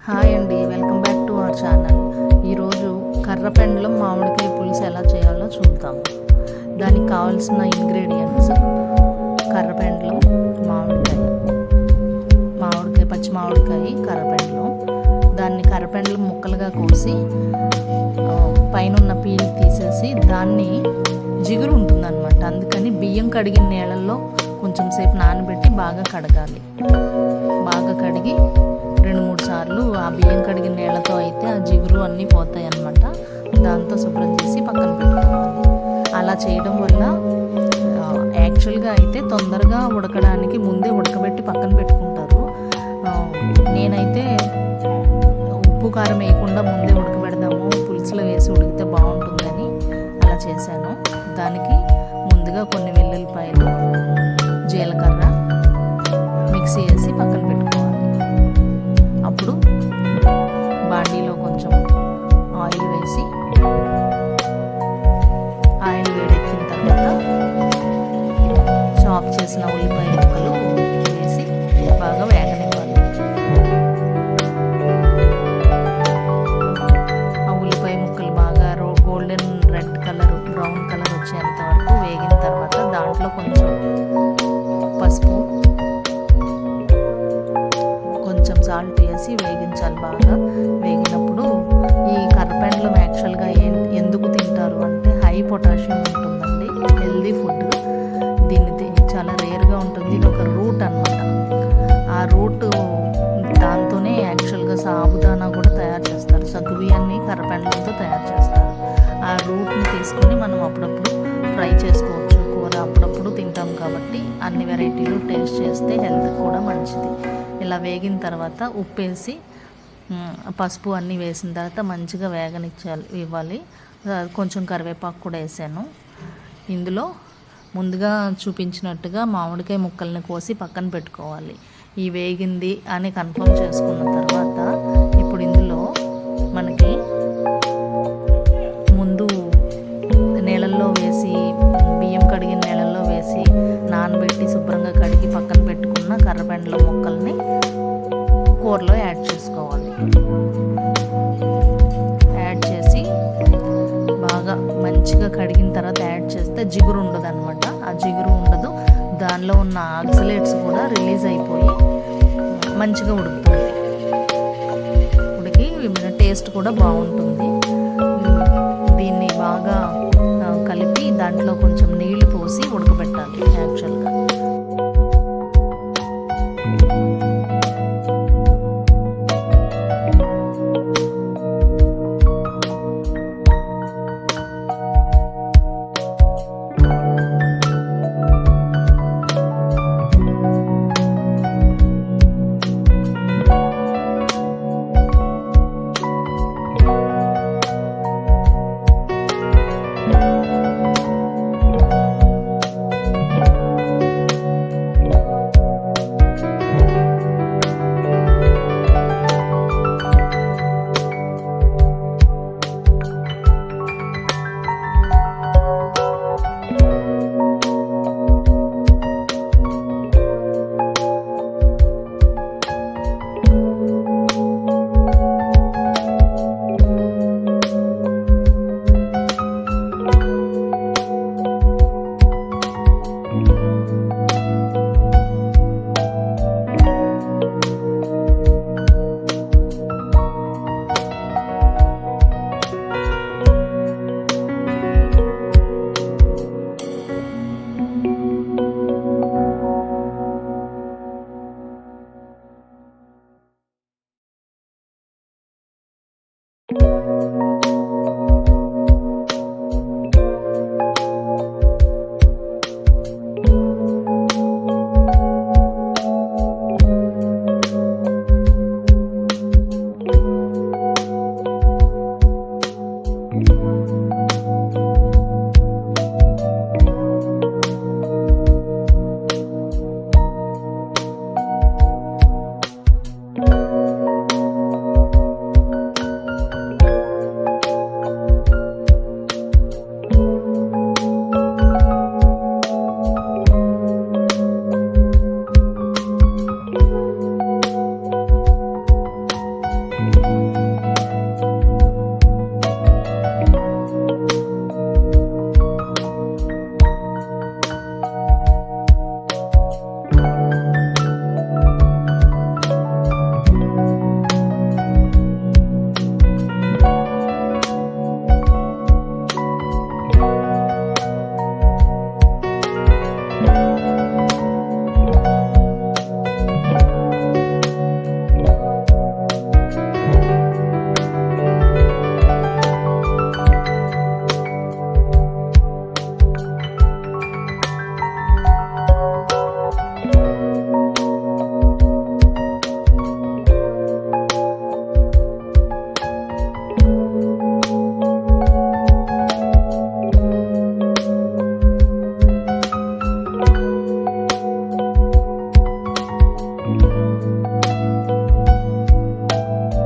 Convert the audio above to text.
Hi అండి, welcome back to our channel. ఈరోజు కర్రపెండలం మామిడికాయ పులుసు ఎలా చేయాలో చూద్దాం. దానికి కావాల్సిన ఇంగ్రీడియంట్స్: కర్రపెండలం, మామిడికాయ పచ్చి మామిడికాయ, కర్రపెండలం. దాన్ని కర్రపెండలం ముక్కలుగా కోసి పైన ఉన్న పీల్ తీసేసి దాన్ని జిగురు ఉంటుందన్నమాట. అందుకని బియ్యం కడిగిన నీళ్ళల్లో కొంచెం సేపు నానబెట్టి బాగా కడగాలి. బాగా కడిగి 2-3 సార్లు ఆ బియ్యం కడిగిన నీళ్ళతో అయితే ఆ జిగురు అన్నీ పోతాయి అన్నమాట. దాంతో శుభ్రం చేసి పక్కన పెట్టుకోవాలి. అలా చేయడం వల్ల యాక్చువల్గా అయితే తొందరగా ఉడకడానికి ముందే ఉడకబెట్టి పక్కన పెట్టుకుంటారు. నేనైతే ఉప్పు కారం వేయకుండా ముందే ఉడకబెడదాము, పులుసులో వేసి ఉడికితే బాగుంటుందని అలా చేశాను. దానికి ముందుగా కొన్ని వెల్లుల్లిపాయలు, జీలకర్ర మిక్సీ వేసి పక్కన పెట్టుకోవాలి. అప్పుడు బాండీలో కొంచెం ఆయిల్ వేసి, ఆయిల్ వేడెక్కిన తర్వాత చాప్ చేసిన ఉల్లిపాయ ముక్కలు వేసి బాగా వేగనివ్వాలి. ఆ ఉల్లిపాయ ముక్కలు బాగా golden red colour, brown colour వచ్చేంత వరకు వేగిన తర్వాత దాంట్లో కొంచెం పసుపు, కొంచెం సాల్ట్ వేసి వేగించాలి. బాగా వేగినప్పుడు ఈ కర్రపెండలం యాక్చువల్గా ఎందుకు తింటారు అంటే హై పొటాషియం ఉంటుందండి, హెల్దీ ఫుడ్. దీన్ని చాలా రేర్గా ఉంటుంది. ఇది ఒక రూట్ అన్నమాట. ఆ రూట్ దాంతోనే యాక్చువల్గా సాబుదానా కూడా తయారు చేస్తారు. సగ్గుబియ్యాన్ని కర్రపెండలంతో తయారు చేస్తారు. ఆ రూట్ని తీసుకొని మనం అప్పుడప్పుడు ఫ్రై చేసుకోవచ్చు. కూర అప్పుడప్పుడు తింటాం కాబట్టి అన్ని వెరైటీలు టేస్ట్ చేస్తే హెల్త్ కూడా మంచిది. ఇలా వేగిన తర్వాత ఉప్పేసి పసుపు అన్నీ వేసిన తర్వాత మంచిగా ఇవ్వాలి. కొంచెం కరివేపాకు కూడా వేసాను. ఇందులో ముందుగా చూపించినట్టుగా మామిడికాయ ముక్కల్ని కోసి పక్కన పెట్టుకోవాలి. ఈ వేగింది అని కన్ఫర్మ్ చేసుకున్న తర్వాత ఇప్పుడు ఇందులో మనకి ముందు నీళ్ళల్లో వేసి, బియ్యం కడిగిన నీళ్ళల్లో వేసి నానబెట్టి శుభ్రంగా కడిగి పక్కన పెట్టుకున్న కర్రపెండలం ముక్కల్ని కూరలో యాడ్ చేసుకోవాలి. యాడ్ చేసి బాగా మంచిగా కడిగిన తర్వాత యాడ్ చేస్తే జిగురు ఉండదు అనమాట. ఆ జిగురు ఉండదు, దానిలో ఉన్న ఆక్సలేట్స్ కూడా రిలీజ్ అయిపోయి మంచిగా ఉడుకుతుంది. ఉడికి టేస్ట్ కూడా బాగుంటుంది. దీన్ని బాగా కలిపి దాంట్లో కొంచెం నీళ్లు పోసి ఉడకబెట్టాలి. యాక్చువల్గా